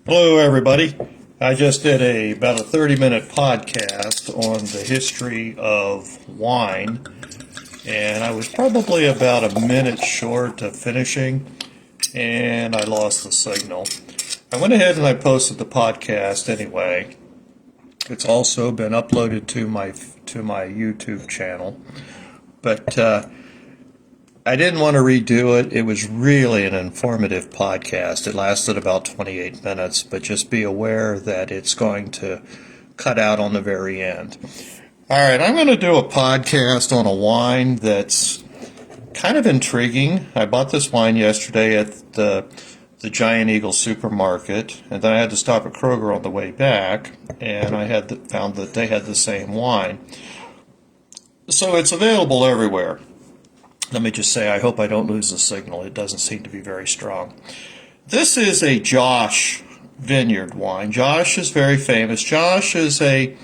Hello everybody. I just did about a 30-minute podcast on the history of wine, and I was probably about a minute short of finishing, and I lost the signal. I went ahead and I posted the podcast anyway. It's also been uploaded to my YouTube channel, but I didn't want to redo it. It was really an informative podcast. It lasted about 28 minutes, but just be aware that it's going to cut out on the very end. All right, I'm going to do a podcast on a wine that's kind of intriguing. I bought this wine yesterday at the Giant Eagle supermarket, and then I had to stop at Kroger on the way back, and I found that they had the same wine. So it's available everywhere. Let me just say, I hope I don't lose the signal. It doesn't seem to be very strong. This is a Josh Vineyard wine. Josh is very famous. Josh is a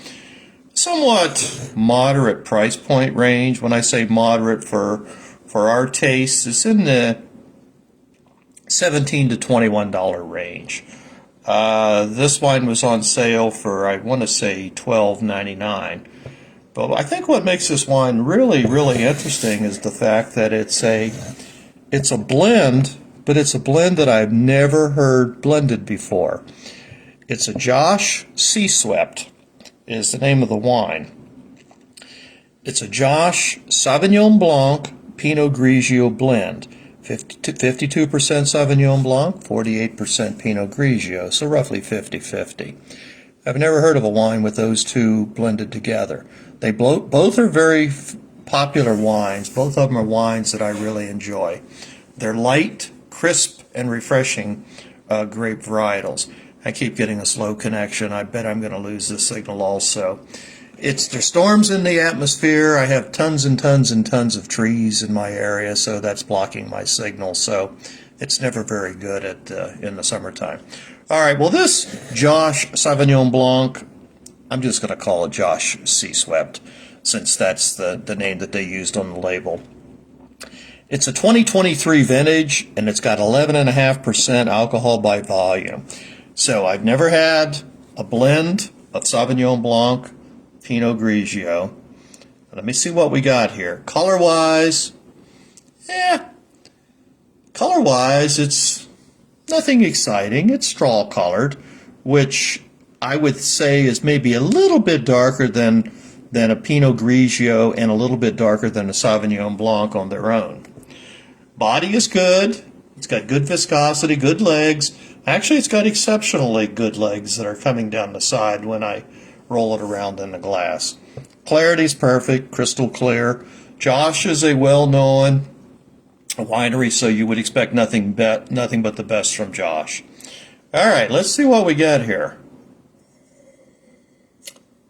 somewhat moderate price point range. When I say moderate for our taste, it's in the $17 to $21 range. This wine was on sale for, I want to say, $12.99. But I think what makes this wine really, really interesting is the fact that it's a blend, but it's a blend that I've never heard blended before. It's a Josh Seaswept is the name of the wine. It's a Josh Sauvignon Blanc Pinot Grigio blend. 52% Sauvignon Blanc, 48% Pinot Grigio, so roughly 50-50. I've never heard of a wine with those two blended together. They both are very popular wines. Both of them are wines that I really enjoy. They're light, crisp, and refreshing grape varietals. I keep getting a slow connection. I bet I'm going to lose this signal also. There's storms in the atmosphere. I have tons and tons and tons of trees in my area, so that's blocking my signal. So it's never very good in the summertime. All right, well, this Josh Sauvignon Blanc, I'm just going to call it Josh Seaswept, since that's the name that they used on the label. It's a 2023 vintage, and it's got 11.5% alcohol by volume. So I've never had a blend of Sauvignon Blanc, Pinot Grigio. Let me see what we got here. Color-wise, it's nothing exciting. It's straw-colored, which I would say is maybe a little bit darker than a Pinot Grigio and a little bit darker than a Sauvignon Blanc on their own. Body is good. It's got good viscosity, good legs. Actually, it's got exceptionally good legs that are coming down the side when I roll it around in the glass. Clarity's perfect, crystal clear. Josh is a well-known winery, so you would expect nothing but the best from Josh. All right, let's see what we get here.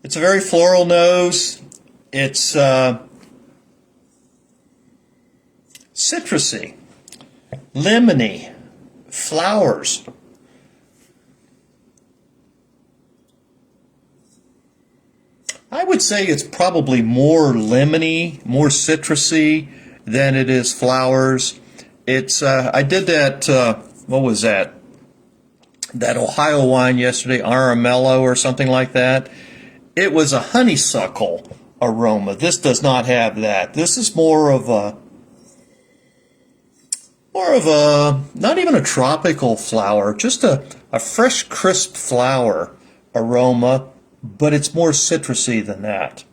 It's a very floral nose. It's citrusy, lemony, flowers. I would say it's probably more lemony, more citrusy than it is flowers. It's I did that, what was that? That Ohio wine yesterday, Aramello or something like that. It was a honeysuckle aroma. This does not have that. This is more of a not even a tropical flower, just a fresh, crisp flower aroma, but it's more citrusy than that.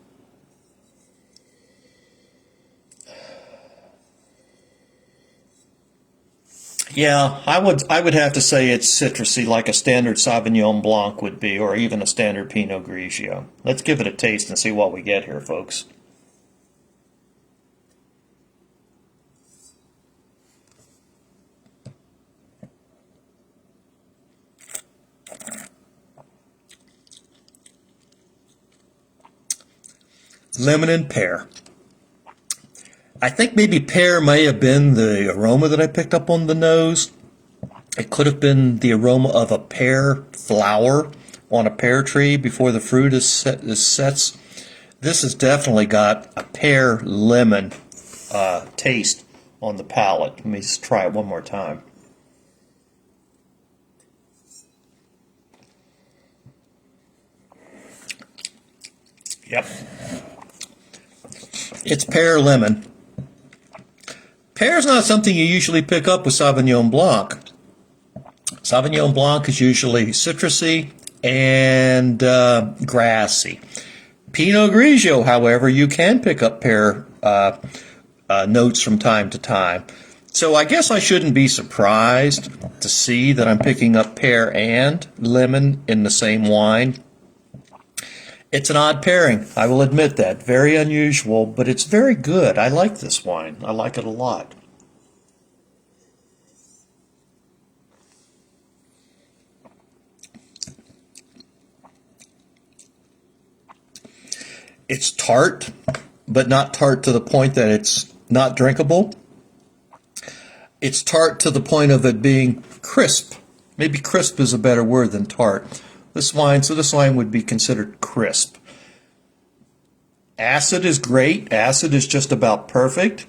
Yeah, I would have to say it's citrusy like a standard Sauvignon Blanc would be, or even a standard Pinot Grigio. Let's give it a taste and see what we get here, folks. Lemon and pear. I think maybe pear may have been the aroma that I picked up on the nose. It could have been the aroma of a pear flower on a pear tree before the fruit sets. This has definitely got a pear lemon taste on the palate. Let me just try it one more time. Yep. It's pear lemon. Pear is not something you usually pick up with Sauvignon Blanc. Sauvignon Blanc is usually citrusy and grassy. Pinot Grigio, however, you can pick up pear notes from time to time. So I guess I shouldn't be surprised to see that I'm picking up pear and lemon in the same wine. It's an odd pairing, I will admit that. Very unusual, but it's very good. I like this wine. I like it a lot. It's tart, but not tart to the point that it's not drinkable. It's tart to the point of it being crisp. Maybe crisp is a better word than tart. This wine would be considered crisp. Acid is great. Acid is just about perfect.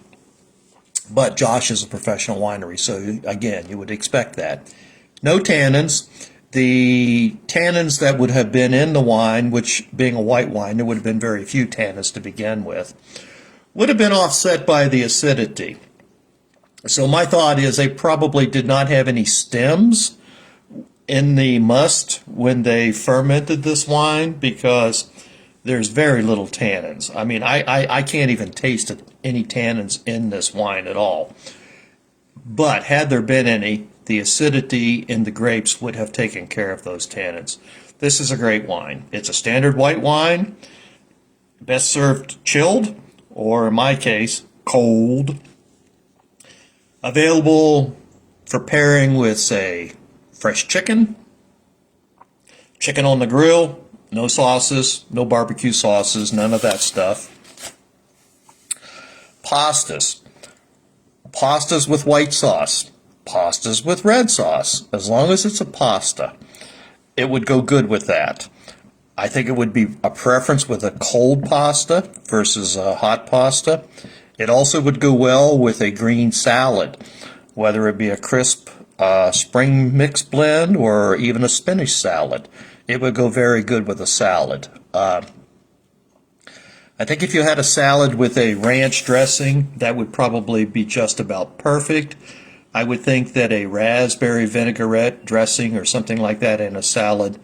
But Josh is a professional winery, so again, you would expect that. No tannins. The tannins that would have been in the wine, which being a white wine, there would have been very few tannins to begin with, would have been offset by the acidity. So my thought is they probably did not have any stems in the must when they fermented this wine, because there's very little tannins. I mean, I can't even taste any tannins in this wine at all. But had there been any, the acidity in the grapes would have taken care of those tannins. This is a great wine. It's a standard white wine, best served chilled, or in my case, cold. Available for pairing with, say, fresh chicken, chicken on the grill, no sauces, no barbecue sauces, none of that stuff. Pastas. Pastas with white sauce. Pastas with red sauce. As long as it's a pasta, it would go good with that. I think it would be a preference with a cold pasta versus a hot pasta. It also would go well with a green salad, whether it be a crisp spring mix blend or even a spinach salad. It would go very good with a salad. I think if you had a salad with a ranch dressing, that would probably be just about perfect. I would think that a raspberry vinaigrette dressing or something like that in a salad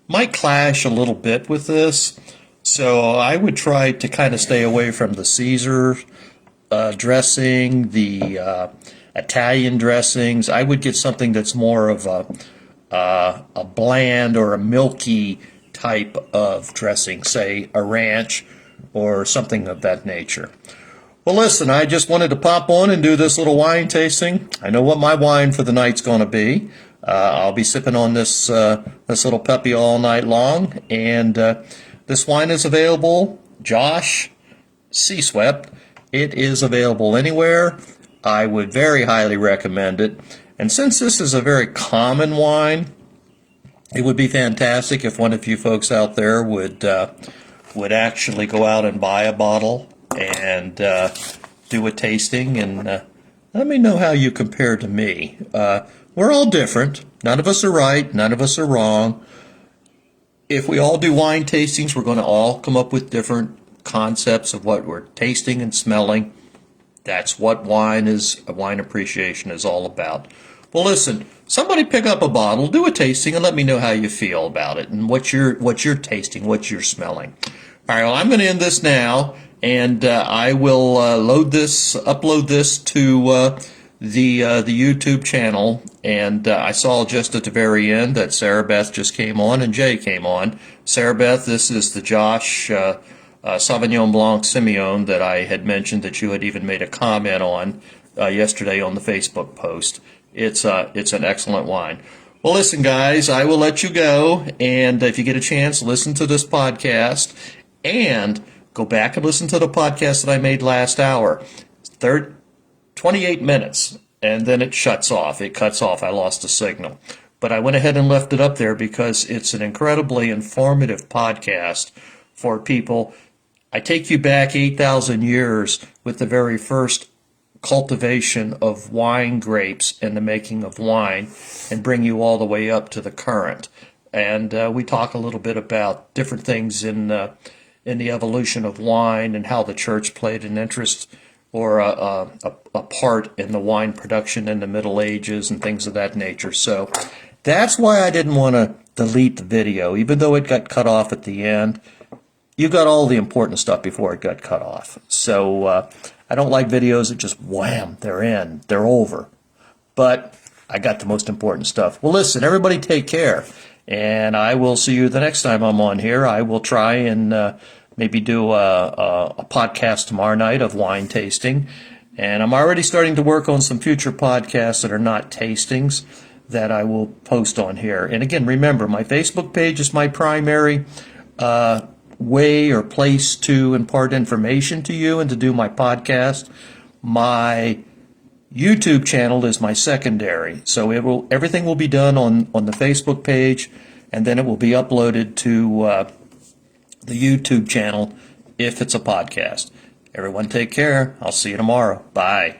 might clash a little bit with this. So I would try to kind of stay away from the Caesar dressing, the Italian dressings. I would get something that's more of a bland or a milky type of dressing, say a ranch or something of that nature. Well, listen, I just wanted to pop on and do this little wine tasting. I know what my wine for the night's going to be. I'll be sipping on this little puppy all night long, and this wine is available. Josh Seaswept. It is available anywhere. I would very highly recommend it. And since this is a very common wine, it would be fantastic if one of you folks out there would actually go out and buy a bottle and do a tasting and let me know how you compare to me. We're all different. None of us are right. None of us are wrong. If we all do wine tastings, we're going to all come up with different concepts of what we're tasting and smelling. That's what wine appreciation is all about. Well, listen, somebody pick up a bottle, do a tasting, and let me know how you feel about it and what you're tasting, what you're smelling. All right, well, I'm going to end this now, and I will upload this to the YouTube channel. And I saw just at the very end that Sarah Beth just came on and Jay came on. Sarah Beth, this is the Josh Sauvignon Blanc Simeon that I had mentioned that you had even made a comment on yesterday on the Facebook post. It's an excellent wine. Well, listen, guys, I will let you go, and if you get a chance, listen to this podcast, and go back and listen to the podcast that I made last hour. 28 minutes, and then it shuts off. It cuts off. I lost the signal. But I went ahead and left it up there because it's an incredibly informative podcast for people. I take you back 8,000 years with the very first cultivation of wine grapes and the making of wine, and bring you all the way up to the current. And we talk a little bit about different things in in the evolution of wine and how the church played an interest or a part in the wine production in the Middle Ages and things of that nature. So that's why I didn't want to delete the video, even though it got cut off at the end. You got all the important stuff before it got cut off. So I don't like videos that just wham, they're in, they're over. But I got the most important stuff. Well, listen, everybody take care. And I will see you the next time I'm on here. I will try and maybe do a podcast tomorrow night of wine tasting. And I'm already starting to work on some future podcasts that are not tastings that I will post on here. And again, remember, my Facebook page is my primary way or place to impart information to you and to do my podcast. My YouTube channel is my secondary, so everything will be done on the Facebook page, and then it will be uploaded to the YouTube channel if it's a podcast. Everyone take care. I'll see you tomorrow. Bye.